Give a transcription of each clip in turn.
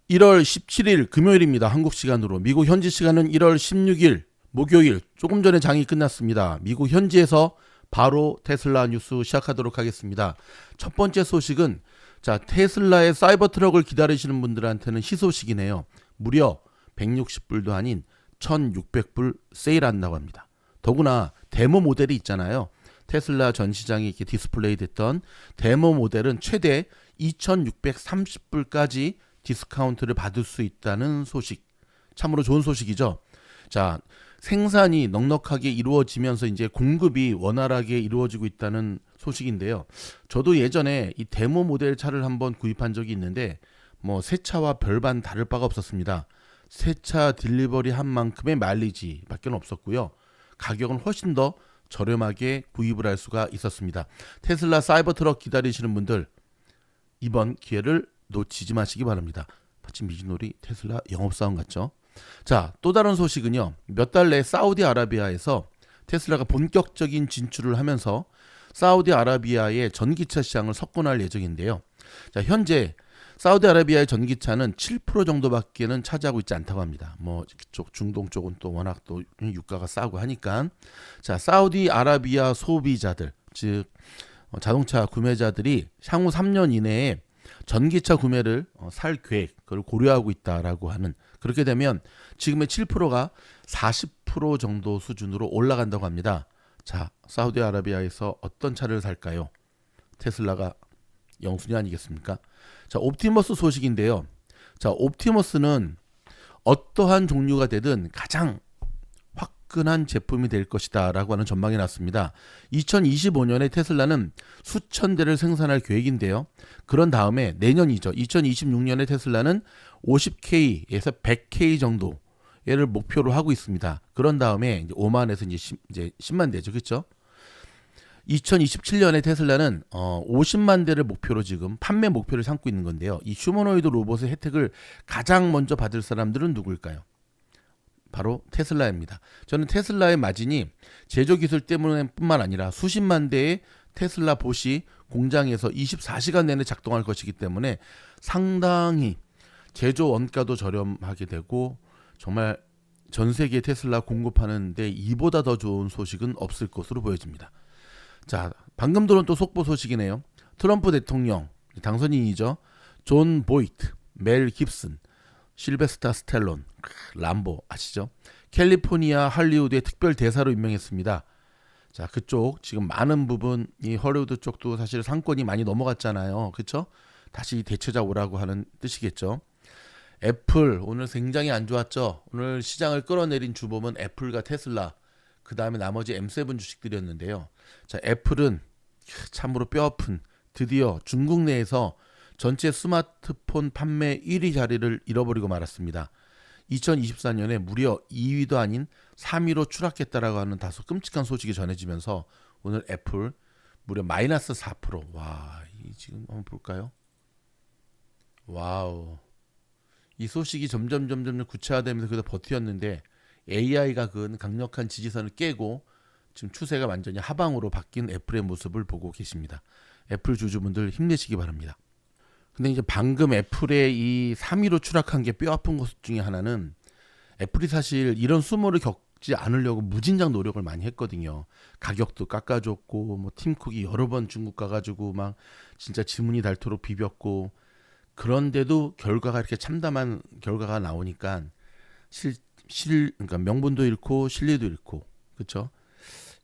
1월 17일 금요일입니다. 한국 시간으로. 미국 현지 시간은 1월 16일 목요일. 조금 전에 장이 끝났습니다. 미국 현지에서 바로 테슬라 뉴스 시작하도록 하겠습니다. 첫 번째 소식은 테슬라의 사이버 트럭을 기다리시는 분들한테는 희소식이네요. 무려 160불도 아닌 1600불 세일한다고 합니다. 더구나 데모 모델이 있잖아요. 테슬라 전시장에 이렇게 디스플레이 됐던 데모 모델은 최대 2630불까지 디스카운트를 받을 수 있다는 소식. 참으로 좋은 소식이죠. 생산이 넉넉하게 이루어지면서 이제 공급이 원활하게 이루어지고 있다는 소식인데요. 저도 예전에 이 데모 모델 차를 한번 구입한 적이 있는데 새 차와 별반 다를 바가 없었습니다. 새 차 딜리버리 한 만큼의 마일리지밖에 없었고요. 가격은 훨씬 더 저렴하게 구입을 할 수가 있었습니다. 테슬라 사이버 트럭 기다리시는 분들 이번 기회를 놓치지 마시기 바랍니다. 마치 미즈노리 테슬라 영업사원 같죠? 또 다른 소식은요. 몇 달 내 사우디아라비아에서 테슬라가 본격적인 진출을 하면서 사우디아라비아의 전기차 시장을 석권할 예정인데요. 현재 사우디아라비아의 전기차는 7% 정도밖에는 차지하고 있지 않다고 합니다. 그쪽 중동 쪽은 또 워낙 또 유가가 싸고 하니까 사우디아라비아 소비자들, 즉 자동차 구매자들이 향후 3년 이내에 전기차 구매를 살 계획, 그걸 고려하고 있다라고 하는, 그렇게 되면 지금의 7%가 40% 정도 수준으로 올라간다고 합니다. 사우디아라비아에서 어떤 차를 살까요? 테슬라가 영순위 아니겠습니까? 옵티머스 소식인데요. 옵티머스는 어떠한 종류가 되든 가장 화끈한 제품이 될 것이다 라고 하는 전망이 났습니다. 2025년에 테슬라는 수천 대를 생산할 계획인데요. 그런 다음에 내년이죠. 2026년에 테슬라는 50K에서 100K 정도 얘를 목표로 하고 있습니다. 그런 다음에 이제 5만에서 이제 10만 대죠. 그렇죠? 2027년에 테슬라는 50만 대를 목표로 지금 판매 목표를 삼고 있는 건데요. 이 휴머노이드 로봇의 혜택을 가장 먼저 받을 사람들은 누구일까요? 바로 테슬라입니다. 저는 테슬라의 마진이 제조 기술 때문뿐만 아니라 수십만 대의 테슬라 봇이 공장에서 24시간 내내 작동할 것이기 때문에 상당히 제조 원가도 저렴하게 되고 정말 전 세계 테슬라 공급하는데 이보다 더 좋은 소식은 없을 것으로 보여집니다. 방금 들은 또 속보 소식이네요. 트럼프 대통령 당선인이죠. 존 보이트, 멜 깁슨, 실베스타 스텔론, 람보 아시죠? 캘리포니아 할리우드의 특별 대사로 임명했습니다. 그쪽 지금 많은 부분 이 헐리우드 쪽도 사실 상권이 많이 넘어갔잖아요. 그렇죠? 다시 대체자 오라고 하는 뜻이겠죠. 애플 오늘 굉장히 안 좋았죠. 오늘 시장을 끌어내린 주범은 애플과 테슬라, 그 다음에 나머지 M7 주식들이었는데요. 애플은 참으로 뼈아픈, 드디어 중국 내에서 전체 스마트폰 판매 1위 자리를 잃어버리고 말았습니다. 2024년에 무려 2위도 아닌 3위로 추락했다라고 하는 다소 끔찍한 소식이 전해지면서 오늘 애플 무려 마이너스 4%. 와, 지금 한번 볼까요? 와우. 이 소식이 점점 구체화되면서 그래도 버텼는데 AI가 그은 강력한 지지선을 깨고 지금 추세가 완전히 하방으로 바뀐 애플의 모습을 보고 계십니다. 애플 주주분들 힘내시기 바랍니다. 근데 이제 방금 애플의 이 3위로 추락한 게 뼈아픈 것 중에 하나는 애플이 사실 이런 수모를 겪지 않으려고 무진장 노력을 많이 했거든요. 가격도 깎아줬고 팀쿡이 여러 번 중국 가가지고 막 진짜 지문이 닳도록 비볐고, 그런데도 결과가 이렇게 참담한 결과가 나오니까 그러니까 명분도 잃고 실리도 잃고, 그렇죠?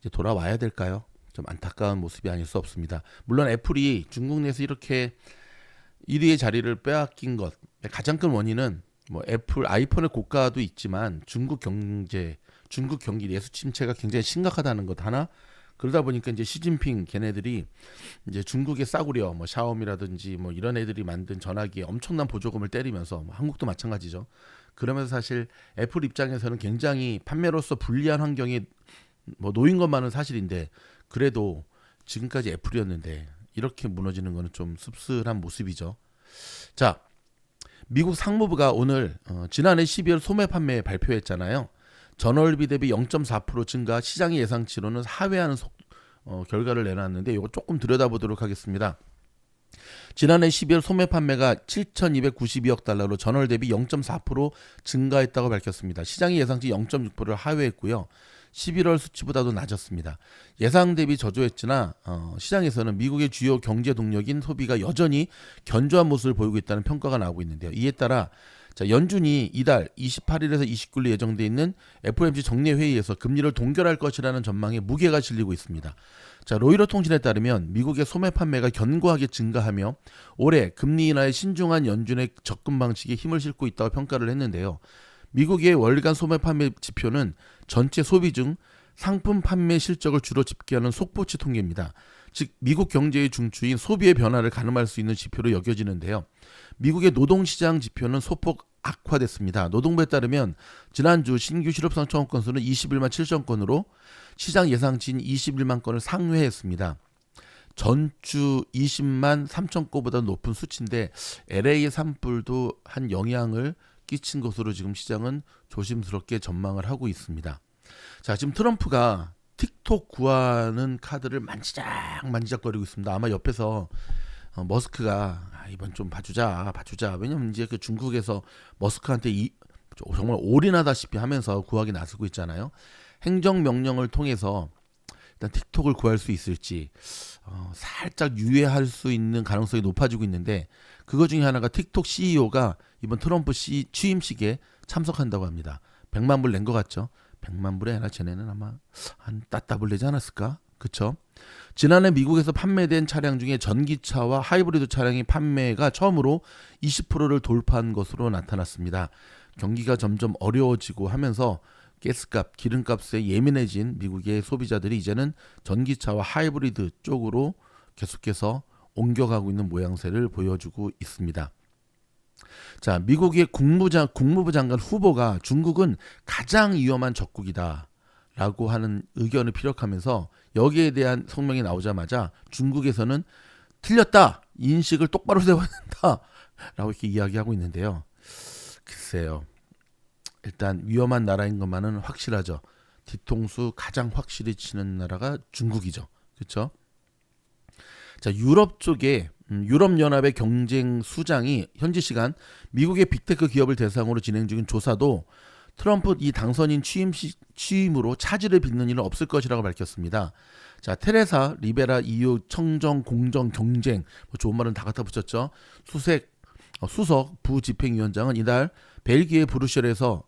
이제 돌아와야 될까요? 좀 안타까운 모습이 아닐 수 없습니다. 물론 애플이 중국 내에서 이렇게 1위의 자리를 빼앗긴 것 가장 큰 원인은 애플 아이폰의 고가도 있지만 중국 경기 내수 침체가 굉장히 심각하다는 것 하나, 그러다 보니까 이제 시진핑 걔네들이 이제 중국의 싸구려 샤오미라든지 이런 애들이 만든 전화기에 엄청난 보조금을 때리면서 한국도 마찬가지죠. 그러면서 사실 애플 입장에서는 굉장히 판매로서 불리한 환경에 놓인 것만은 사실인데, 그래도 지금까지 애플이었는데 이렇게 무너지는 것은 좀 씁쓸한 모습이죠. 미국 상무부가 오늘 지난해 12월 소매 판매 발표했잖아요. 전월비 대비 0.4% 증가, 시장의 예상치로는 하회하는 결과를 내놨는데 이거 조금 들여다보도록 하겠습니다. 지난해 12월 소매 판매가 7,292억 달러로 전월 대비 0.4% 증가했다고 밝혔습니다. 시장이 예상치 0.6%를 하회했고요. 11월 수치보다도 낮았습니다. 예상 대비 저조했으나 시장에서는 미국의 주요 경제 동력인 소비가 여전히 견조한 모습을 보이고 있다는 평가가 나오고 있는데요. 이에 따라 연준이 이달 28일에서 29일 예정돼 있는 FOMC 정례 회의에서 금리를 동결할 것이라는 전망에 무게가 실리고 있습니다. 로이터 통신에 따르면 미국의 소매 판매가 견고하게 증가하며 올해 금리 인하에 신중한 연준의 접근 방식에 힘을 싣고 있다고 평가를 했는데요. 미국의 월간 소매 판매 지표는 전체 소비 중 상품 판매 실적을 주로 집계하는 속보치 통계입니다. 즉 미국 경제의 중추인 소비의 변화를 가늠할 수 있는 지표로 여겨지는데요. 미국의 노동시장 지표는 소폭 악화됐습니다. 노동부에 따르면 지난주 신규 실업상 청원 건수는 21만 7천 건으로 시장 예상치인 21만 건을 상회했습니다. 전주 20만 3천 건보다 높은 수치인데 LA의 산불도 한 영향을 끼친 것으로 지금 시장은 조심스럽게 전망을 하고 있습니다. 지금 트럼프가 틱톡 구하는 카드를 만지작거리고 있습니다. 아마 옆에서 머스크가 이번 좀 봐주자. 왜냐면 이제 그 중국에서 머스크한테 정말 올인하다시피 하면서 구하기 나서고 있잖아요. 행정명령을 통해서 일단 틱톡을 구할 수 있을지 살짝 유예할 수 있는 가능성이 높아지고 있는데 그거 중에 하나가 틱톡 CEO가 이번 트럼프 취임식에 참석한다고 합니다. 100만 불 낸 것 같죠? 100만 불에 하나 쟤네는 아마 한 따따블 내지 않았을까? 그쵸? 지난해 미국에서 판매된 차량 중에 전기차와 하이브리드 차량의 판매가 처음으로 20%를 돌파한 것으로 나타났습니다. 경기가 점점 어려워지고 하면서 가스값, 기름값에 예민해진 미국의 소비자들이 이제는 전기차와 하이브리드 쪽으로 계속해서 옮겨가고 있는 모양새를 보여주고 있습니다. 미국의 국무부 장관 후보가 중국은 가장 위험한 적국이다 라고 하는 의견을 피력하면서 여기에 대한 성명이 나오자마자 중국에서는 틀렸다, 인식을 똑바로 세워야 된다 라고 이렇게 이야기하고 있는데요. 글쎄요, 일단 위험한 나라인 것만은 확실하죠. 뒤통수 가장 확실히 치는 나라가 중국이죠. 그렇죠? 유럽 쪽에 유럽연합의 경쟁 수장이 현지 시간 미국의 빅테크 기업을 대상으로 진행 중인 조사도 트럼프 이 당선인 취임으로 차질을 빚는 일은 없을 것이라고 밝혔습니다. 테레사 리베라 EU 청정 공정 경쟁, 좋은 말은 다 갖다 붙였죠. 수석 부집행위원장은 이날 벨기에 브뤼셀에서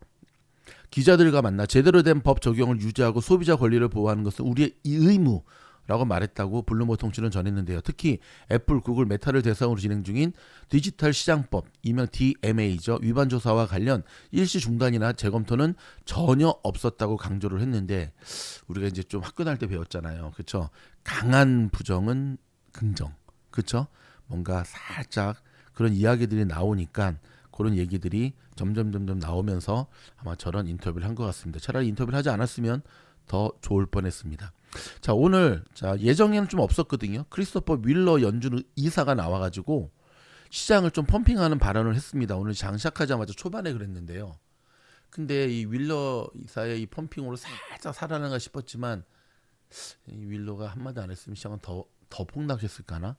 기자들과 만나 제대로 된 법 적용을 유지하고 소비자 권리를 보호하는 것은 우리의 의무라고 말했다고 블룸버그 통신은 전했는데요. 특히 애플, 구글, 메타를 대상으로 진행 중인 디지털 시장법, 일명 DMA죠. 위반 조사와 관련 일시 중단이나 재검토는 전혀 없었다고 강조를 했는데 우리가 이제 좀 학교 다닐 때 배웠잖아요. 그렇죠? 강한 부정은 긍정. 그렇죠? 뭔가 살짝 그런 이야기들이 나오니까 그런 얘기들이 점점 나오면서 아마 저런 인터뷰를 한 것 같습니다. 차라리 인터뷰를 하지 않았으면 더 좋을 뻔했습니다. 오늘 예정에는 좀 없었거든요. 크리스토퍼 윌러 연준 이사가 나와가지고 시장을 좀 펌핑하는 발언을 했습니다. 오늘 장 시작하자마자 초반에 그랬는데요. 근데 이 윌러 이사의 이 펌핑으로 살짝 살아나가 싶었지만 이 윌러가 한마디 안 했으면 시장은 더 폭락했을까나?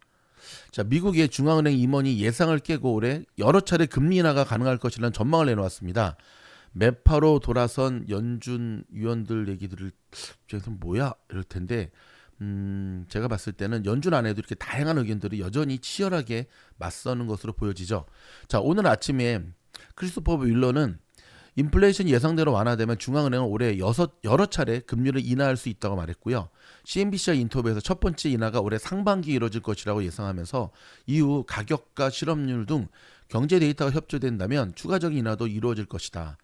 미국의 중앙은행 임원이 예상을 깨고 올해 여러 차례 금리 인하가 가능할 것이라는 전망을 내놓았습니다. 매파로 돌아선 연준 위원들 얘기들을 뭐야 이럴 텐데 제가 봤을 때는 연준 안에도 이렇게 다양한 의견들이 여전히 치열하게 맞서는 것으로 보여지죠. 오늘 아침에 크리스토퍼 윌러는 인플레이션 예상대로 완화되면 중앙은행은 올해 여러 차례 금리를 인하할 수 있다고 말했고요. CNBC와 인터뷰에서 첫 번째 인하가 올해 상반기에 이뤄질 것이라고 예상하면서 이후 가격과 실업률 등 경제 데이터가 협조된다면 추가적인 인하도 이루어질 것이다.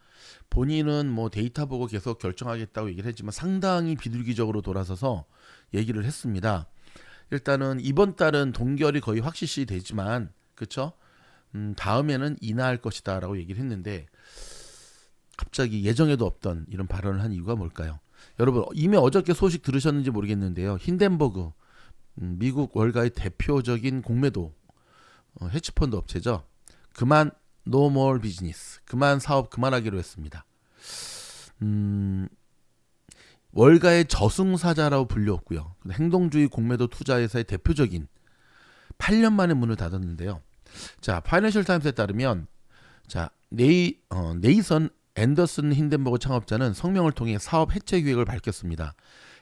본인은 데이터 보고 계속 결정하겠다고 얘기를 했지만 상당히 비둘기적으로 돌아서서 얘기를 했습니다. 일단은 이번 달은 동결이 거의 확실시 되지만 그렇죠? 다음에는 인하할 것이다라고 얘기를 했는데 갑자기 예정에도 없던 이런 발언을 한 이유가 뭘까요? 여러분 이미 어저께 소식 들으셨는지 모르겠는데요. 힌덴버그 미국 월가의 대표적인 공매도 헤지펀드 업체죠. 그만 No more business. 그만 사업 그만하기로 했습니다. 월가의 저승사자라고 불렸고요. 행동주의 공매도 투자회사의 대표적인 8년 만에 문을 닫았는데요. 자, 파이낸셜 타임스에 따르면 자, 네이선 앤더슨 힌덴버그 창업자는 성명을 통해 사업 해체 계획을 밝혔습니다.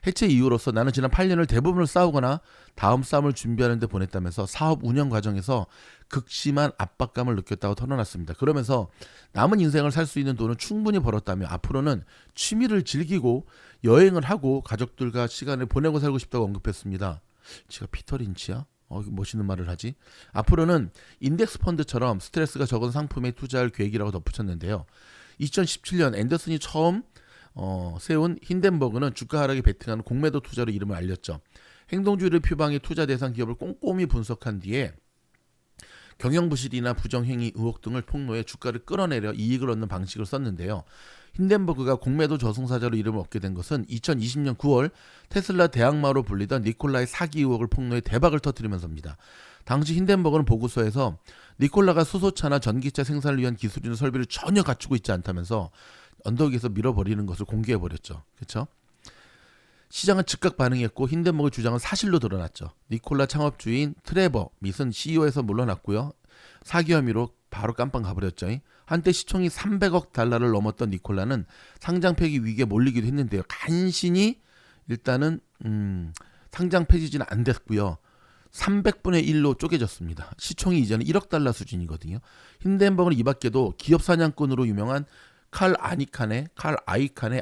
해체 이유로서 나는 지난 8년을 대부분을 싸우거나 다음 싸움을 준비하는 데 보냈다면서 사업 운영 과정에서 극심한 압박감을 느꼈다고 털어놨습니다. 그러면서 남은 인생을 살 수 있는 돈은 충분히 벌었다며 앞으로는 취미를 즐기고 여행을 하고 가족들과 시간을 보내고 살고 싶다고 언급했습니다. 지가 피터 린치야? 멋있는 말을 하지. 앞으로는 인덱스 펀드처럼 스트레스가 적은 상품에 투자할 계획이라고 덧붙였는데요. 2017년 앤더슨이 처음 세운 힌덴버그는 주가 하락에 베팅하는 공매도 투자로 이름을 알렸죠. 행동주의를 표방해 투자 대상 기업을 꼼꼼히 분석한 뒤에 경영부실이나 부정행위 의혹 등을 폭로해 주가를 끌어내려 이익을 얻는 방식을 썼는데요. 힌덴버그가 공매도 저승사자로 이름을 얻게 된 것은 2020년 9월 테슬라 대항마로 불리던 니콜라의 사기 의혹을 폭로해 대박을 터뜨리면서입니다. 당시 힌덴버그는 보고서에서 니콜라가 수소차나 전기차 생산을 위한 기술이나 설비를 전혀 갖추고 있지 않다면서 언덕에서 밀어버리는 것을 공개해버렸죠. 그렇죠? 시장은 즉각 반응했고 힌덴버그의 주장은 사실로 드러났죠. 니콜라 창업주인 트레버 밋은 CEO에서 물러났고요. 사기 혐의로 바로 깜빵 가버렸죠. 한때 시총이 300억 달러를 넘었던 니콜라는 상장 폐기 위기에 몰리기도 했는데요. 간신히 일단은 상장 폐지는 안 됐고요. 300분의 1로 쪼개졌습니다. 시총이 이제는 1억 달러 수준이거든요. 힌덴버그는 이 밖에도 기업 사냥꾼으로 유명한 칼 아이칸의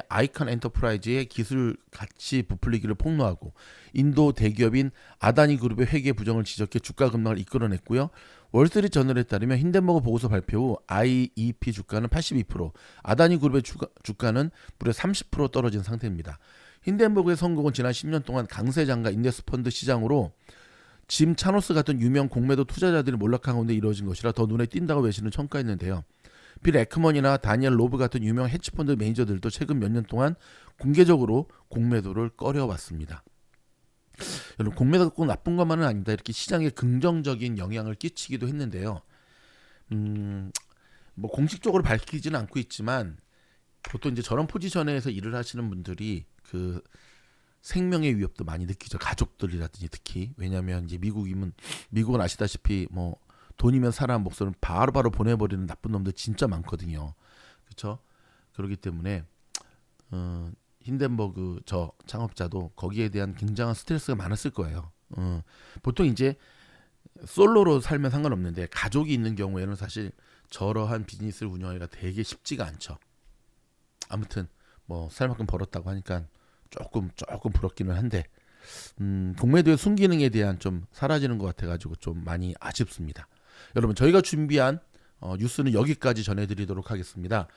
아이칸 엔터프라이즈의 기술 가치 부풀리기를 폭로하고 인도 대기업인 아다니 그룹의 회계 부정을 지적해 주가 급락을 이끌어냈고요. 월스트리트 저널에 따르면 힌덴버그 보고서 발표 후 IEP 주가는 82%, 아다니 그룹의 주가는 무려 30% 떨어진 상태입니다. 힌덴버그의 성공은 지난 10년 동안 강세장과 인덱스 펀드 시장으로 짐 차노스 같은 유명 공매도 투자자들이 몰락한 가운데 이루어진 것이라 더 눈에 띈다고 외신을 평가했는데요. 빌 에크먼이나 다니엘 로브 같은 유명 헤지펀드 매니저들도 최근 몇 년 동안 공개적으로 공매도를 꺼려왔습니다. 여러분, 공매도가 꼭 나쁜 것만은 아닙니다. 이렇게 시장에 긍정적인 영향을 끼치기도 했는데요. 뭐 공식적으로 밝히지는 않고 있지만 보통 이제 저런 포지션에서 일을 하시는 분들이 그 생명의 위협도 많이 느끼죠. 가족들이라든지 특히. 왜냐하면 이제 미국은 아시다시피 뭐 돈이면 사람 목숨을 바로바로 보내버리는 나쁜 놈들 진짜 많거든요. 그렇죠? 그렇기 때문에 힌덴버그 저 창업자도 거기에 대한 굉장한 스트레스가 많았을 거예요. 보통 이제 솔로로 살면 상관없는데 가족이 있는 경우에는 사실 저러한 비즈니스를 운영하기가 되게 쉽지가 않죠. 아무튼 뭐 살 만큼 벌었다고 하니까 조금 부럽기는 한데 공매도의 순기능에 대한 좀 사라지는 것 같아가지고 좀 많이 아쉽습니다. 여러분, 저희가 준비한 뉴스는 여기까지 전해드리도록 하겠습니다.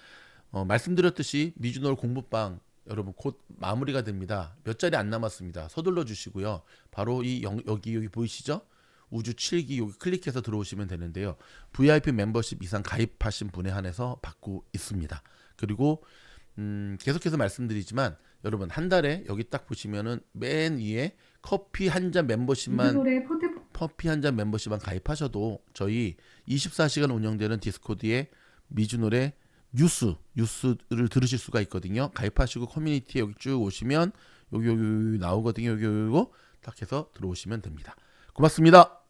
말씀드렸듯이 미주노을 공부방 여러분 곧 마무리가 됩니다. 몇 자리 안 남았습니다. 서둘러 주시고요. 바로 여기 보이시죠? 우주 7기 여기 클릭해서 들어오시면 되는데요. VIP 멤버십 이상 가입하신 분에 한해서 받고 있습니다. 그리고 계속해서 말씀드리지만 여러분 한 달에 여기 딱 보시면은 맨 위에 커피 한 잔 멤버십만 가입하셔도 저희 24시간 운영되는 디스코드에 미주노래 뉴스를 들으실 수가 있거든요. 가입하시고 커뮤니티에 여기 쭉 오시면 여기 나오거든요. 여기 딱 해서 들어오시면 됩니다. 고맙습니다.